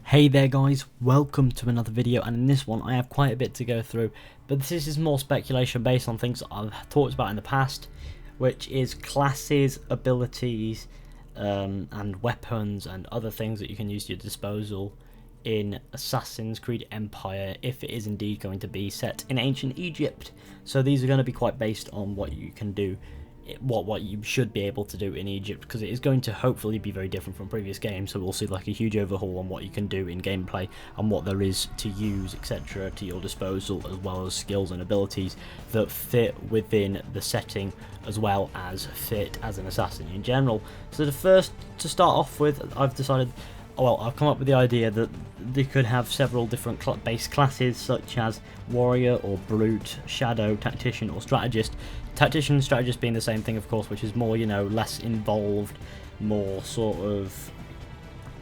Hey there guys, welcome to another video, and in this one I have quite a bit to go through, but this is more speculation based on things I've talked about in the past, which is classes, abilities, and weapons and other things that you can use to your disposal in Assassin's Creed Empire if it is indeed going to be set in ancient Egypt. So these are going to be quite based on what you can do, what you should be able to do in Egypt, because it is going to hopefully be very different from previous games. So we'll see like a huge overhaul on what you can do in gameplay and what there is to use, etc., to your disposal, as well as skills and abilities that fit within the setting as well as fit as an assassin in general. So the first to start off with, I've decided, I've come up with the idea that they could have several different base classes, such as warrior or brute, shadow, tactician or strategist. Tactician and strategist being the same thing, of course, which is more, less involved, more sort of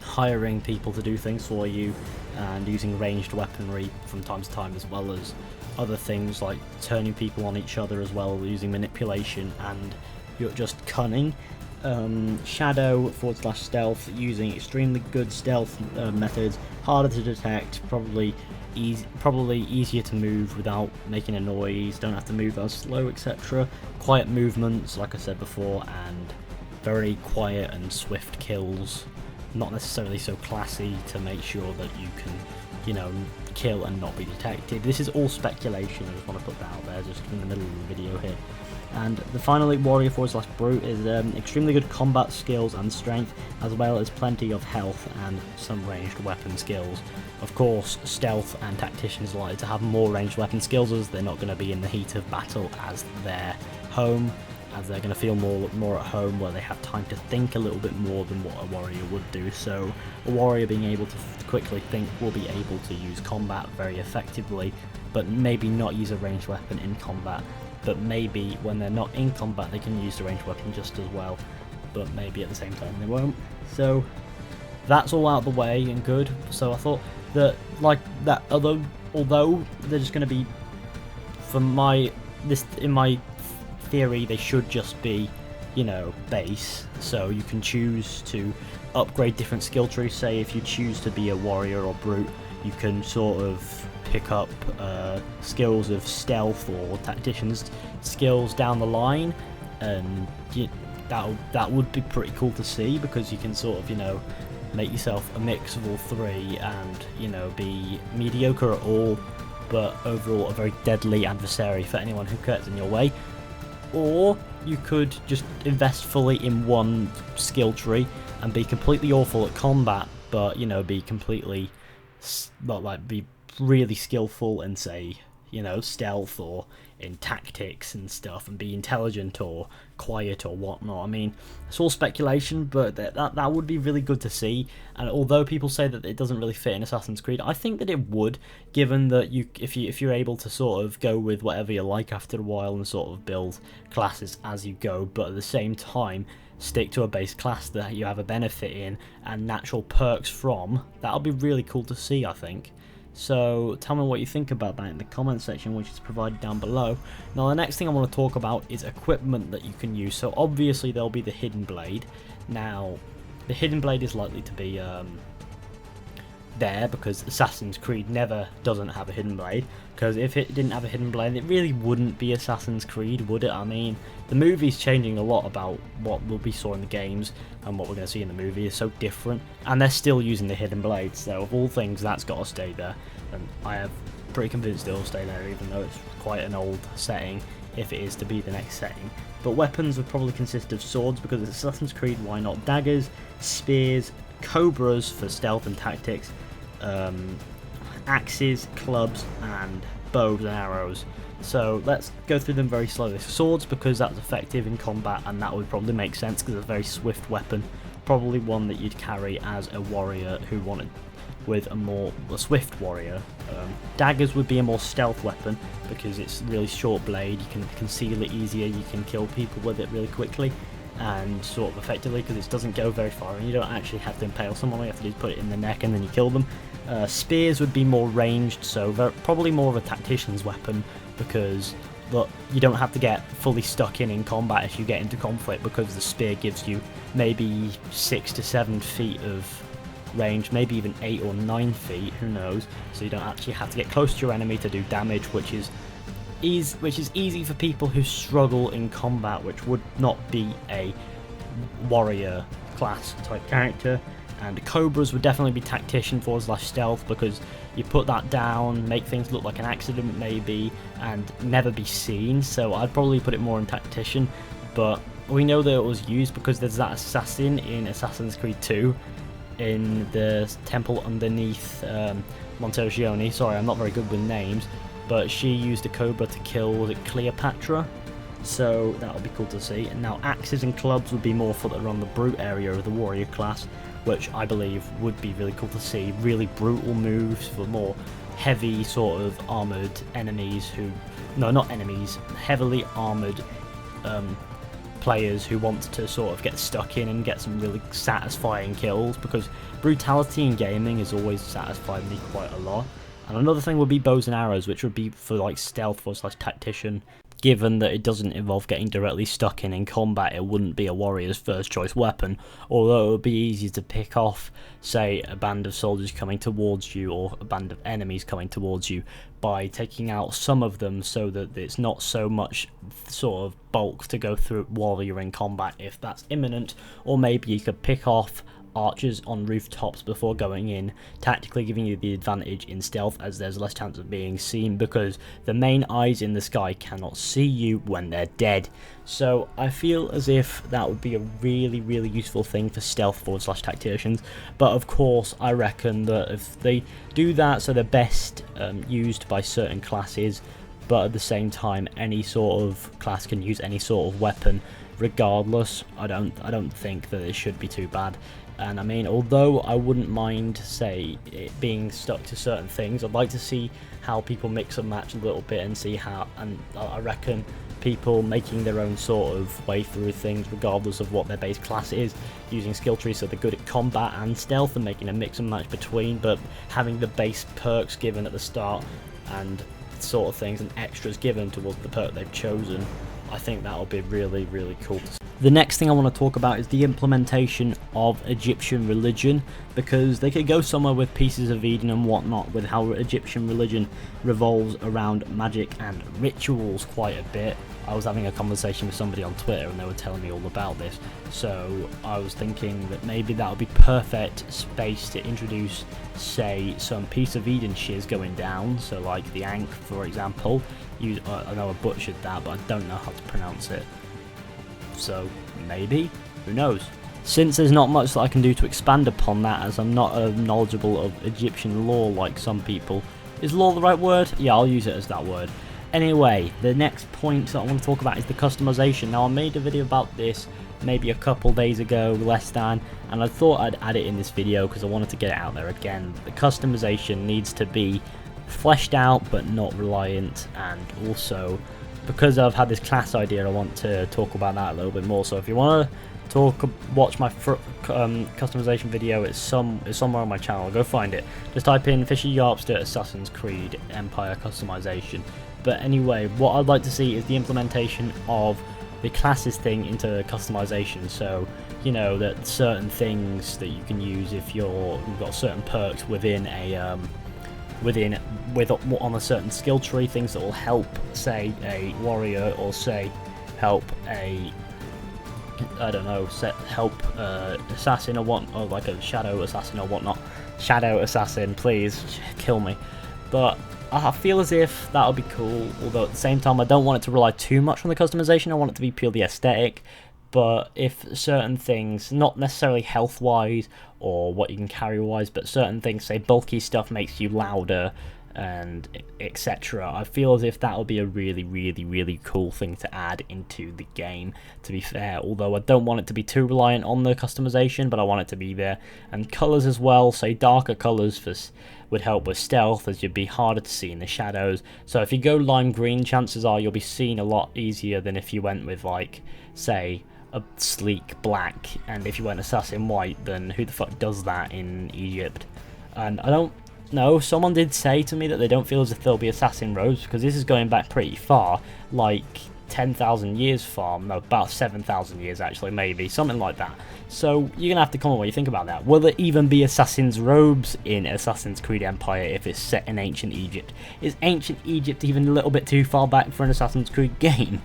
hiring people to do things for you and using ranged weaponry from time to time, as well as other things like turning people on each other as well, using manipulation and you're just cunning. Shadow / stealth, using extremely good stealth methods, harder to detect, probably easier to move without making a noise, don't have to move as slow, etc. Quiet movements, like I said before, and very quiet and swift kills, not necessarily so classy, to make sure that you can, kill and not be detected. This is all speculation, I just want to put that out there just in the middle of the video here. And the finally, warrior / brute is extremely good combat skills and strength, as well as plenty of health and some ranged weapon skills. Of course, stealth and tacticians like to have more ranged weapon skills, as they're not going to be in the heat of battle as their home, as they're going to feel more at home, where they have time to think a little bit more than what a warrior would do. So a warrior being able to quickly think will be able to use combat very effectively, but maybe not use a ranged weapon in combat. But maybe when they're not in combat they can use the ranged weapon just as well, but maybe at the same time they won't. So that's all out of the way and good. So I thought that, although they're just going to be, in my theory, they should just be, base. So you can choose to upgrade different skill trees. Say if you choose to be a warrior or brute, you can sort of pick up skills of stealth or tacticians skills down the line, and that would be pretty cool to see, because you can sort of make yourself a mix of all three and be mediocre at all, but overall a very deadly adversary for anyone who gets in your way. Or you could just invest fully in one skill tree and be completely awful at combat, but be completely be really skillful in, say, stealth or in tactics and stuff, and be intelligent or quiet or whatnot. I mean, it's all speculation, but that would be really good to see. And although people say that it doesn't really fit in Assassin's Creed, I think that it would, given that if you're able to sort of go with whatever you like after a while and sort of build classes as you go, but at the same time stick to a base class that you have a benefit in and natural perks from. That'll be really cool to see, I think. So tell me what you think about that in the comment section, which is provided down below. Now the next thing I want to talk about is equipment that you can use. So obviously there'll be the hidden blade. Now the hidden blade is likely to be there, because Assassin's Creed never doesn't have a hidden blade, because if it didn't have a hidden blade it really wouldn't be Assassin's Creed, would it? I mean, the movie's changing a lot about what we saw in the games, and what we're going to see in the movie is so different, and they're still using the hidden blade, so of all things that's got to stay there, and I am pretty convinced it'll stay there, even though it's quite an old setting if it is to be the next setting. But weapons would probably consist of swords, because it's Assassin's Creed, why not? Daggers, spears, cobras for stealth and tactics, axes, clubs, and bows and arrows. So let's go through them very slowly. Swords, because that's effective in combat, and that would probably make sense because it's a very swift weapon, probably one that you'd carry as a warrior who wanted with a swift warrior. Daggers would be a more stealth weapon, because it's really short blade, you can conceal it easier, you can kill people with it really quickly and sort of effectively, because it doesn't go very far and you don't actually have to impale someone. All you have to do is put it in the neck and then you kill them. Spears would be more ranged, so probably more of a tactician's weapon, because you don't have to get fully stuck in combat if you get into conflict, because the spear gives you maybe 6 to 7 feet of range, maybe even 8 or 9 feet, who knows, so you don't actually have to get close to your enemy to do damage, which is easy for people who struggle in combat, which would not be a warrior class type character. And cobras would definitely be tactician for /stealth, because you put that down, make things look like an accident maybe, and never be seen, so I'd probably put it more in tactician. But we know that it was used because there's that assassin in Assassin's Creed 2 in the temple underneath Montergione. Sorry, I'm not very good with names, but she used a cobra to kill, was it Cleopatra? So that would be cool to see. And now axes and clubs would be more for around the brute area of the warrior class, which I believe would be really cool to see. Really brutal moves for more heavy sort of armoured enemies who... No, not enemies. Heavily armoured players who want to sort of get stuck in and get some really satisfying kills, because brutality in gaming has always satisfied me quite a lot. And another thing would be bows and arrows, which would be for like stealth or /tactician. Given that it doesn't involve getting directly stuck in combat, it wouldn't be a warrior's first choice weapon, although it would be easy to pick off, say, a band of soldiers coming towards you or a band of enemies coming towards you by taking out some of them, so that it's not so much sort of bulk to go through while you're in combat if that's imminent. Or maybe you could pick off archers on rooftops before going in, tactically giving you the advantage in stealth, as there's less chance of being seen because the main eyes in the sky cannot see you when they're dead. So I feel as if that would be a really useful thing for stealth /tacticians, but of course I reckon that if they do that, so they're best used by certain classes, but at the same time any sort of class can use any sort of weapon regardless. I don't think that it should be too bad. And I mean, although I wouldn't mind, say, it being stuck to certain things, I'd like to see how people mix and match a little bit and see how, and I reckon people making their own sort of way through things regardless of what their base class is, using skill trees so they're good at combat and stealth and making a mix and match between, but having the base perks given at the start and sort of things and extras given towards the perk they've chosen. I think that will be really cool to see. The next thing I want to talk about is the implementation of Egyptian religion, because they could go somewhere with Pieces of Eden and whatnot with how Egyptian religion revolves around magic and rituals quite a bit. I was having a conversation with somebody on Twitter and they were telling me all about this, so I was thinking that maybe that would be perfect space to introduce, say, some Piece of Eden shiz going down, so like the Ankh for example. I know I butchered that, but I don't know how to pronounce it. So maybe, who knows? Since there's not much that I can do to expand upon that, as I'm not knowledgeable of Egyptian lore like some people. Is lore the right word? Yeah, I'll use it as that word. Anyway, the next point that I want to talk about is the customization. Now, I made a video about this maybe a couple days ago, less than, and I thought I'd add it in this video because I wanted to get it out there again. The customization needs to be fleshed out but not reliant, and also because I've had this class idea, I want to talk about that a little bit more. So if you want to watch my customization video, it's somewhere on my channel. Go find it. Just type in Fisher Yarpster Assassin's Creed Empire customization. But anyway, what I'd like to see is the implementation of the classes thing into customization. So you know that certain things that you can use if you've got certain perks within a on a certain skill tree, things that will help, say, a warrior, or say help a, I don't know, help assassin or what, or like a shadow assassin or whatnot. Shadow assassin, please kill me. But I feel as if that would be cool, although at the same time I don't want it to rely too much on the customization. I want it to be purely aesthetic. But if certain things, not necessarily health wise or what you can carry wise, but certain things, say bulky stuff makes you louder and etc., I feel as if that would be a really cool thing to add into the game, to be fair. Although I don't want it to be too reliant on the customization, but I want it to be there. And colours as well, say darker colours would help with stealth, as you'd be harder to see in the shadows. So if you go lime green, chances are you'll be seen a lot easier than if you went with, like, say, a sleek black. And if you went assassin white, then who the fuck does that in Egypt? And I don't know, someone did say to me that they don't feel as if there'll be assassin robes, because this is going back pretty far, like 10,000 years from, no, about 7,000 years actually, maybe, something like that. So you're gonna have to comment what you think about that. Will there even be assassin's robes in Assassin's Creed Empire if it's set in ancient Egypt? Is ancient Egypt even a little bit too far back for an Assassin's Creed game?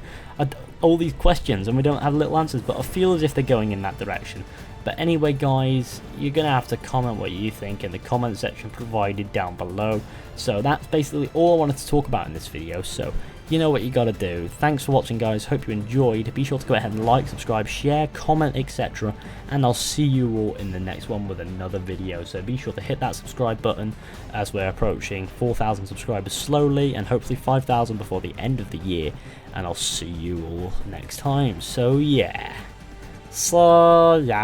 All these questions, and we don't have little answers, but I feel as if they're going in that direction. But anyway guys, you're gonna have to comment what you think in the comment section provided down below. So that's basically all I wanted to talk about in this video, so you know what you gotta do. Thanks for watching guys, hope you enjoyed. Be sure to go ahead and like, subscribe, share, comment, etc. And I'll see you all in the next one with another video. So be sure to hit that subscribe button as we're approaching 4,000 subscribers slowly, and hopefully 5,000 before the end of the year. And I'll see you all next time. So yeah. So yeah.